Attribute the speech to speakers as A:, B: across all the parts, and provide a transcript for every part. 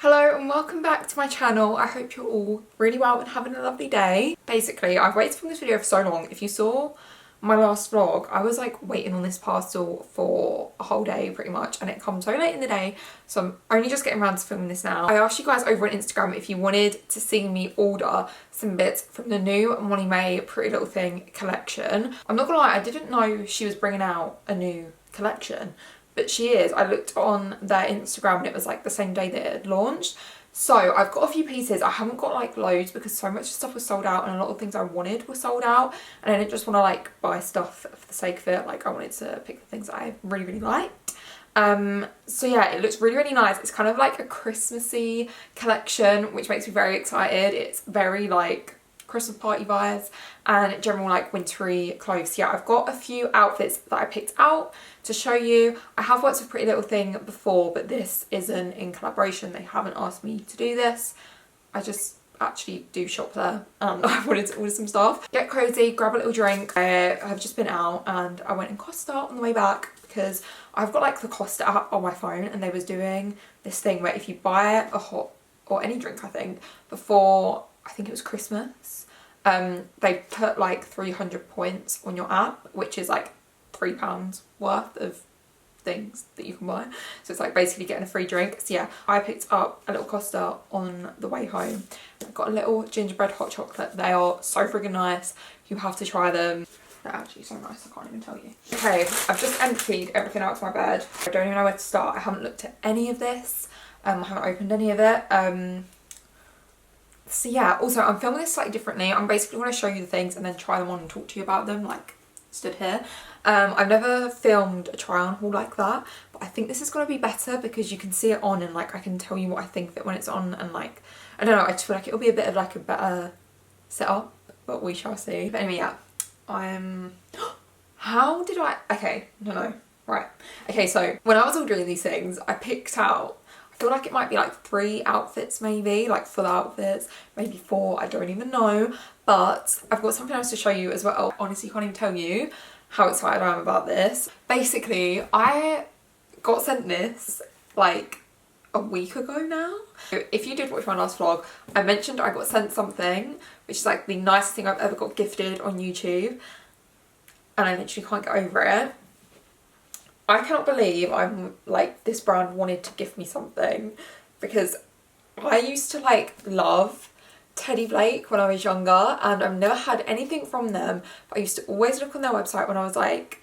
A: Hello and welcome back to my channel. I hope you're all really well and having a lovely day. Basically, I've waited for this video for so long. If you saw my last vlog, I was like waiting on this parcel for a whole day pretty much, and it comes so late in the day, so I'm only just getting around to filming this now. I asked you guys over on Instagram if you wanted to see me order some bits from the new Molly-mae Pretty Little Thing collection. I'm not gonna lie, I didn't know she was bringing out a new collection, but she is. I looked on their Instagram and it was like the same day that it had launched. So I've got a few pieces. I haven't got like loads because so much stuff was sold out and a lot of things I wanted were sold out, and I didn't just want to like buy stuff for the sake of it. Like I wanted to pick the things that I really liked. So yeah, it looks really nice. It's kind of like a Christmassy collection, which makes me very excited. It's very like Christmas party vibes and general like wintry clothes. Yeah, I've got a few outfits that I picked out to show you. I have worked with Pretty Little Thing before, but this isn't in collaboration. They haven't asked me to do this. I just actually do shop there and I wanted to order some stuff. Get cozy, grab a little drink. I have just been out and I went in Costa on the way back because I've got like the Costa app on my phone, and they was doing this thing where if you buy a hot or any drink, I think, before, I think it was Christmas, they put like 300 points on your app, which is like £3 worth of things that you can buy. So it's like basically getting a free drink. So yeah, I picked up a little Costa on the way home. I've got a little gingerbread hot chocolate. They are so friggin' nice. You have to try them. They're actually so nice, I can't even tell you. Okay, I've just emptied everything out of my bed. I don't even know where to start. I haven't looked at any of this. I haven't opened any of it. So yeah, also I'm filming this slightly differently. I'm basically going to show you the things and then try them on and talk to you about them, like stood here. I've never filmed a try on haul like that, but I think this is going to be better because you can see it on and like I can tell you what I think of it when it's on, and like, I don't know, I just feel like it'll be a bit of like a better setup, but we shall see. But anyway, yeah, how did I, okay, no, right. Okay, so when I was ordering these things, I picked out, I feel like it might be like 3 outfits maybe, like full outfits, maybe 4, I don't even know. But I've got something else to show you as well. Honestly, can't even tell you how excited I am about this. Basically, I got sent this like a week ago now. If you did watch my last vlog, I mentioned I got sent something, which is like the nicest thing I've ever got gifted on YouTube. And I literally can't get over it. I cannot believe I'm like, this brand wanted to gift me something, because I used to like love Teddy Blake when I was younger, and I've never had anything from them, but I used to always look on their website when I was like,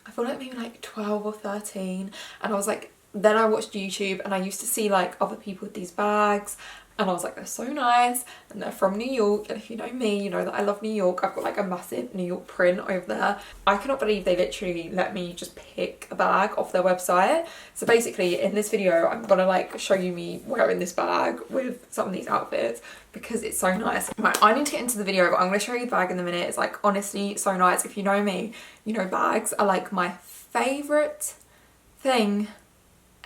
A: I feel like maybe like 12 or 13, and I was like, then I watched YouTube and I used to see like other people with these bags, and I was like, they're so nice and they're from New York, and if you know me, you know that I love New York. I've got like a massive New York print over there. I cannot believe they literally let me just pick a bag off their website. So basically in this video I'm gonna like show you me wearing this bag with some of these outfits because it's so nice. Right, I need to get into the video, but I'm gonna show you the bag in a minute. It's like honestly so nice. If you know me, you know bags are like my favourite thing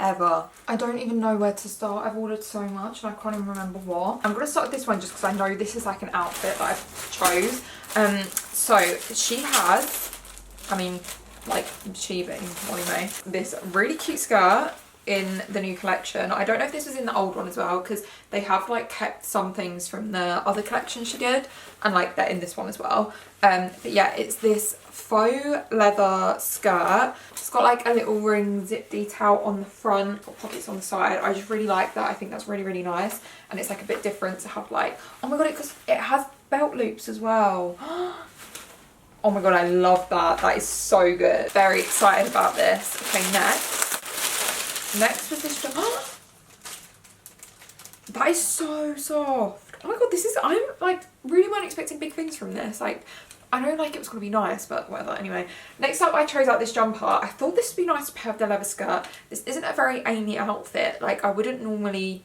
A: ever. I don't even know where to start. I've ordered so much and I can't even remember what. I'm gonna start with this one just because I know this is like an outfit that I've chose. So she has, I mean, like she being Molly-mae, this really cute skirt in the new collection. I don't know if this was in the old one as well, because they have like kept some things from the other collection she did, and like they're in this one as well. But yeah, it's this faux leather skirt. It's got like a little ring zip detail on the front, got pockets on the side. I just really like that. I think that's really nice, and it's like a bit different to have like, oh my god, because it has belt loops as well. Oh my god, I love that. That is so good. Very excited about this. Okay, next was this jumper. That is so soft. Oh my god, this is, I'm like really weren't expecting big things from this. Like, I know like it was gonna be nice, but whatever. Anyway, next up I chose out this jumper. I thought this would be nice to pair with the leather skirt. This isn't a very Amy outfit. Like I wouldn't normally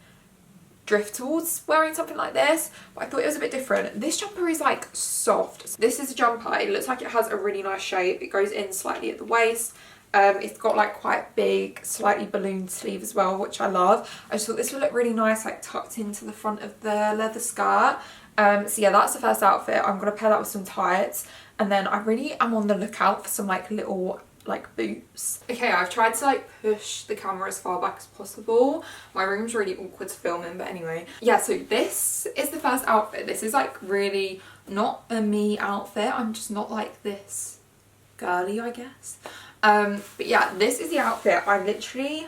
A: drift towards wearing something like this, but I thought it was a bit different. This jumper is like soft. This is a jumper. It looks like it has a really nice shape. It goes in slightly at the waist. It's got like quite big, slightly ballooned sleeve as well, which I love. I just thought this would look really nice, like tucked into the front of the leather skirt. So yeah, that's the first outfit. I'm gonna pair that with some tights, and then I really am on the lookout for some like little like boots. Okay, I've tried to like push the camera as far back as possible. My room's really awkward to film in, but anyway. Yeah, so this is the first outfit. This is like really not a me outfit. I'm just not like this girly, I guess. But yeah, this is the outfit. I literally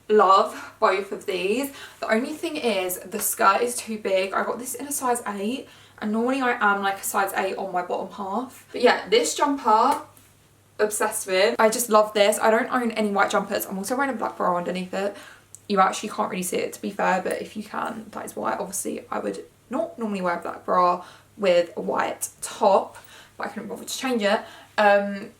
A: love both of these. The only thing is the skirt is too big. I got this in a size 8 and normally I am like a size 8 on my bottom half. But yeah, this jumper, obsessed with. I just love this. I don't own any white jumpers. I'm also wearing a black bra underneath it. You actually can't really see it, to be fair, but if you can, that is why. Obviously I would not normally wear a black bra with a white top, but I couldn't bother to change it.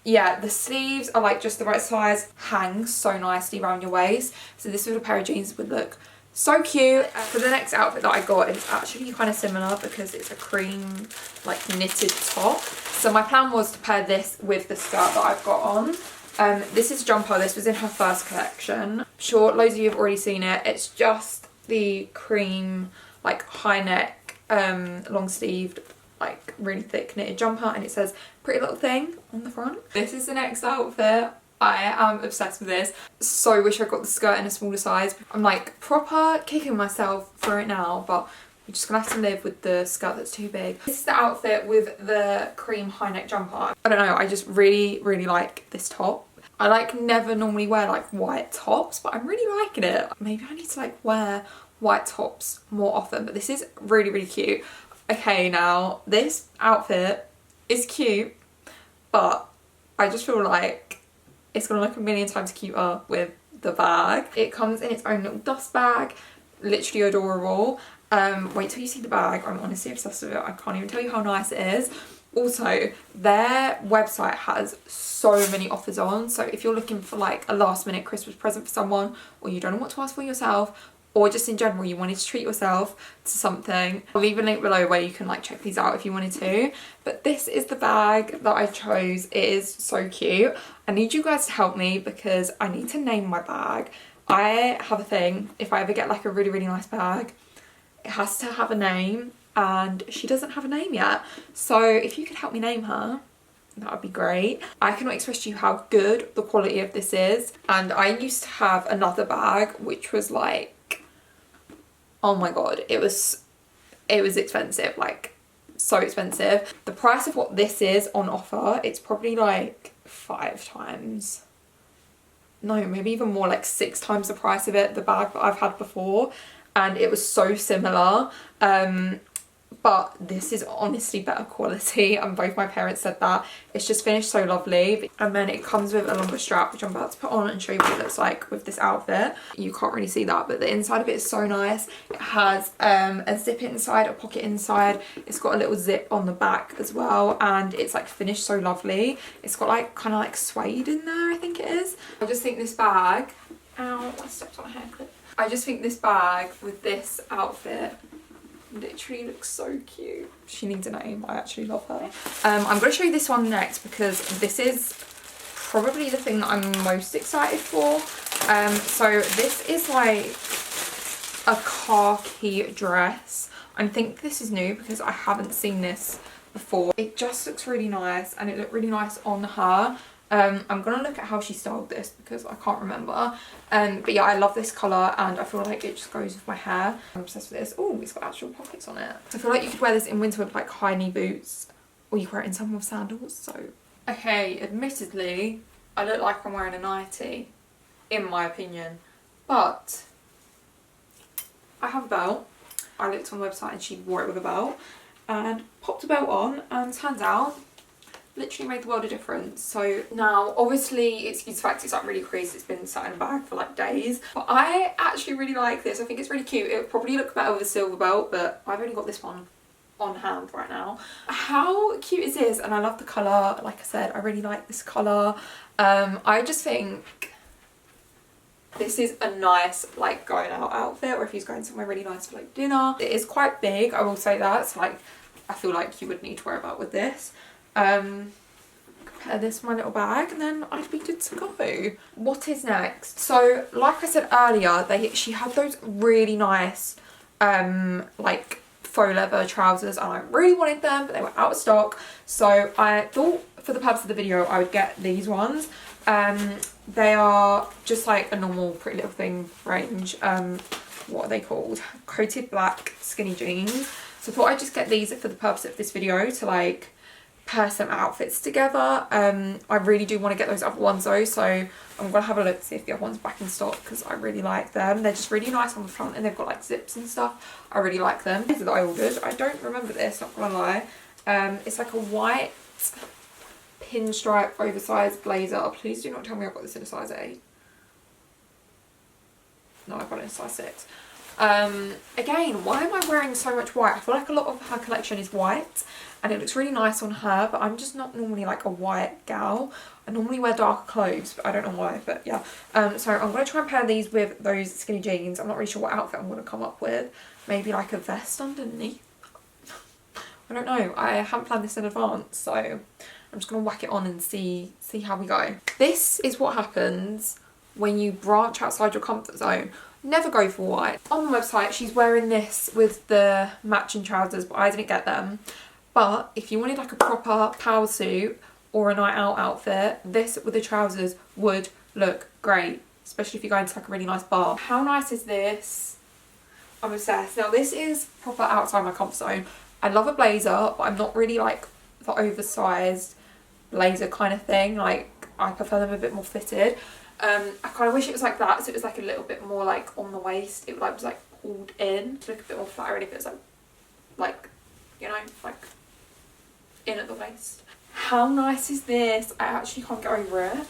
A: Yeah, the sleeves are like just the right size, hangs so nicely around your waist. So this with a pair of jeans would look so cute. For the next outfit that I got, it's actually kind of similar because it's a cream like knitted top. So my plan was to pair this with the skirt that I've got on. This is a jumper. This was in her first collection. I'm sure loads of you have already seen it. It's just the cream like high neck, long sleeved, like really thick knitted jumper, and it says Pretty Little Thing on the front. This is the next outfit. I am obsessed with this. So wish I got the skirt in a smaller size. I'm like proper kicking myself for it now, but we're just gonna have to live with the skirt that's too big. This is the outfit with the cream high neck jumper. I don't know, I just really like this top. I like never normally wear like white tops, but I'm really liking it. Maybe I need to like wear white tops more often, but this is really cute. Okay, now this outfit is cute, but I just feel like it's gonna look a million times cuter with the bag. It comes in its own little dust bag, literally adorable. Wait till you see the bag. I'm honestly obsessed with it. I can't even tell you how nice it is. Also, their website has so many offers on, so if you're looking for like a last minute Christmas present for someone, or you don't know what to ask for yourself, or just in general you wanted to treat yourself to something, I'll leave a link below where you can like check these out if you wanted to. But this is the bag that I chose. It is so cute. I need you guys to help me because I need to name my bag. I have a thing, if I ever get like a really nice bag, it has to have a name, and she doesn't have a name yet. So if you could help me name her, that would be great. I cannot express to you how good the quality of this is. And I used to have another bag which was like, oh my god, it was expensive, like so expensive. The price of what this is on offer, it's probably like 5 times, no, maybe even more, like 6 times the price of it, the bag that I've had before, and it was so similar. But this is honestly better quality, and both my parents said that. It's just finished so lovely. And then it comes with a longer strap, which I'm about to put on and show you what it looks like with this outfit. You can't really see that, but the inside of it is so nice. It has a zip inside, a pocket inside. It's got a little zip on the back as well, and it's like finished so lovely. It's got like kind of like suede in there, I think it is. I just think this bag, ow, I stepped on a hair clip. I just think this bag with this outfit literally looks so cute. She needs a name. I actually love her. I'm going to show you this one next because this is probably the thing that I'm most excited for. So this is like a khaki dress. I think this is new because I haven't seen this before. It just looks really nice, and it looked really nice on her. I'm gonna look at how she styled this because I can't remember. But yeah, I love this colour, and I feel like it just goes with my hair. I'm obsessed with this. Oh, it's got actual pockets on it. I feel like you could wear this in winter with like high knee boots, or you could wear it in summer with sandals. So okay, admittedly I look like I'm wearing a nightie in my opinion, but I have a belt. I looked on the website and she wore it with a belt, and popped a belt on, and turns out literally made the world a difference. So now obviously excuse the fact it's like really creased, it's been sat in a bag for like days, but I actually really like this. I think it's really cute. It would probably look better with a silver belt, but I've only got this one on hand right now. How cute is this? And I love the colour. Like I said, I really like this colour. I just think this is a nice like going out outfit, or if he's going somewhere really nice for like dinner. It is quite big, I will say that. So like I feel like you would need to wear a belt with this. Compare this to my little bag, and then I'd be good to go. What is next? So like I said earlier, she had those really nice like faux leather trousers, and I really wanted them, but they were out of stock. So I thought for the purpose of the video, I would get these ones. They are just like a normal Pretty Little Thing range. What are they called? Coated black skinny jeans. So I thought I'd just get these for the purpose of this video to like pair some outfits together. I really do want to get those other ones though, so I'm gonna have a look to see if the other one's back in stock because I really like them. They're just really nice on the front and they've got like zips and stuff. I really like them. These are that I ordered. I don't remember this, not gonna lie. It's like a white pinstripe oversized blazer. Please do not tell me I got this in a size 8. No, I got it in a size 6. Again, why am I wearing so much white? I feel like a lot of her collection is white and it looks really nice on her, but I'm just not normally like a white gal. I normally wear darker clothes, but I don't know why, but yeah. So I'm going to try and pair these with those skinny jeans. I'm not really sure what outfit I'm going to come up with. Maybe like a vest underneath. I don't know. I haven't planned this in advance, so I'm just going to whack it on and see how we go. This is what happens when you branch outside your comfort zone. Never go for white. On the website, she's wearing this with the matching trousers, but I didn't get them. But if you wanted like a proper power suit or a night out outfit, this with the trousers would look great, especially if you're going to like a really nice bar. How nice is this? I'm obsessed. Now this is proper outside my comfort zone. I love a blazer, but I'm not really like the oversized blazer kind of thing. Like I prefer them a bit more fitted. I kind of wish it was like that, so it was like a little bit more like on the waist. It was like pulled in to look a bit more flattering if it was like you know, like in at the waist. How nice is this? I actually can't get over it.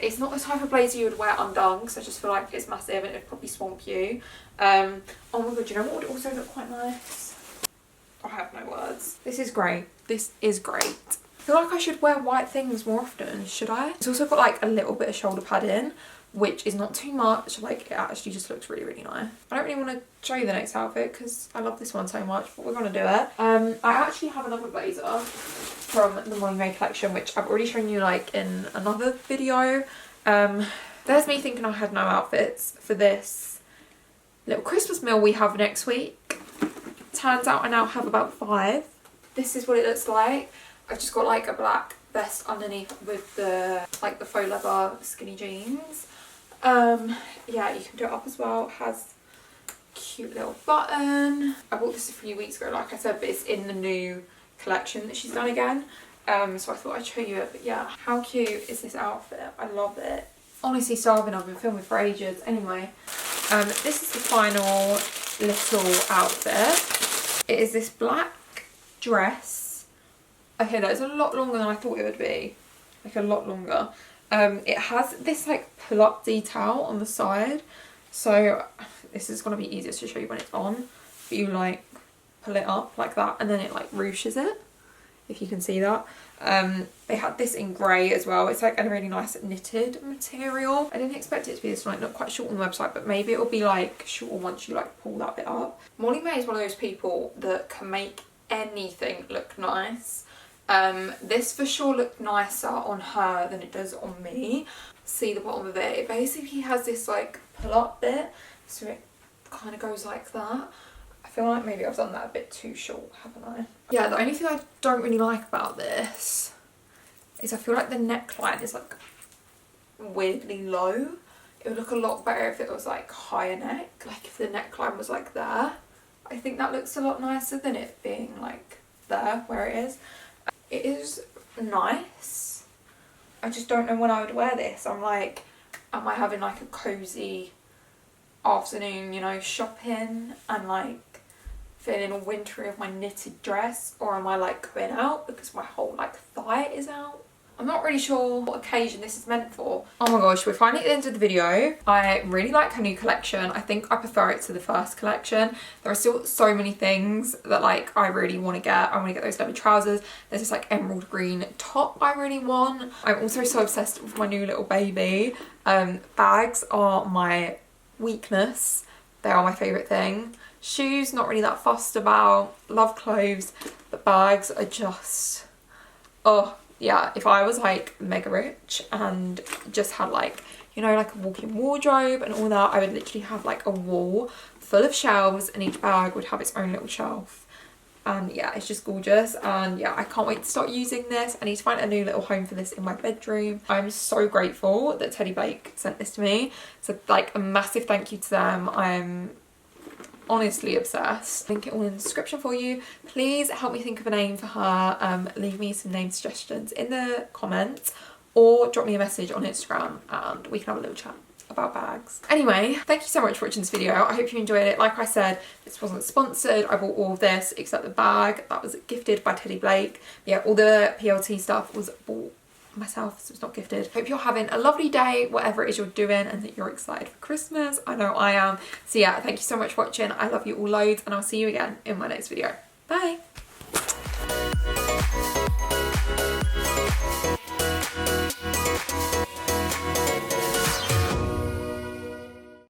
A: It's not the type of blazer you would wear undone, because I just feel like it's massive and it'd probably swamp you. Oh my god, you know what would also look quite nice? I have no words. This is great. This is great. I feel like I should wear white things more often, should I? It's also got like a little bit of shoulder padding, which is not too much. Like it actually just looks really, really nice. I don't really want to show you the next outfit because I love this one so much, but we're gonna do it. I actually have another blazer from the Molly-mae collection, which I've already shown you like in another video. There's me thinking I had no outfits for this little Christmas meal we have next week. Turns out I now have about 5. This is what it looks like. I've just got like a black vest underneath with the like the faux leather skinny jeans. Yeah, you can do it up as well. It has a cute little button. I bought this a few weeks ago, like I said, but it's in the new collection that she's done again. So I thought I'd show you it. But yeah, how cute is this outfit? I love it. Honestly starving, I've been filming for ages. Anyway, this is the final little outfit. It is this black dress. Okay, that is a lot longer than I thought it would be. Like a lot longer. It has this like pull-up detail on the side. So this is going to be easier to show you when it's on. But you like pull it up like that and then it like ruches it. If you can see that. They had this in grey as well. It's like a really nice knitted material. I didn't expect it to be this like not quite short on the website, but maybe it'll be like shorter once you like pull that bit up. Molly-mae is one of those people that can make anything look nice. This for sure looked nicer on her than it does on me. See the bottom of it? It basically has this like pull up bit, so it kind of goes like that. I feel like maybe I've done that a bit too short, haven't I? Yeah, the only thing I don't really like about this is I feel like the neckline is like weirdly low. It would look a lot better if it was like higher neck, like if the neckline was like there. I think that looks a lot nicer than it being like there where it is. It is nice. I just don't know when I would wear this. I'm like, am I having like a cozy afternoon, you know, shopping and like feeling all wintry with my knitted dress, or am I like going out because my whole like thigh is out? I'm not really sure what occasion this is meant for. Oh my gosh, we're finally at the end of the video. I really like her new collection. I think I prefer it to the first collection. There are still so many things that like I really want to get. I want to get those leather trousers. There's this like emerald green top I really want. I'm also so obsessed with my new little baby. Bags are my weakness. They are my favourite thing. Shoes, not really that fussed about. Love clothes, but bags are just, oh. Yeah, if I was like mega rich and just had like, you know, like a walk-in wardrobe and all that, I would literally have like a wall full of shelves and each bag would have its own little shelf. and yeah, it's just gorgeous. And yeah, I can't wait to start using this. I need to find a new little home for this in my bedroom. I'm so grateful that Teddy Blake sent this to me, so like a massive thank you to them. I'm honestly obsessed. Link it all in the description for you. Please help me think of a name for her. Leave me some name suggestions in the comments, or drop me a message on Instagram and we can have a little chat about bags. Anyway, thank you so much for watching this video. I hope you enjoyed it. Like I said, this wasn't sponsored. I bought all of this except the bag that was gifted by Teddy Blake. Yeah, all the PLT stuff was bought myself, so it's not gifted. Hope you're having a lovely day, whatever it is you're doing, and that you're excited for Christmas. I know I am. So yeah, thank you so much for watching. I love you all loads, and I'll see you again in my next video. Bye.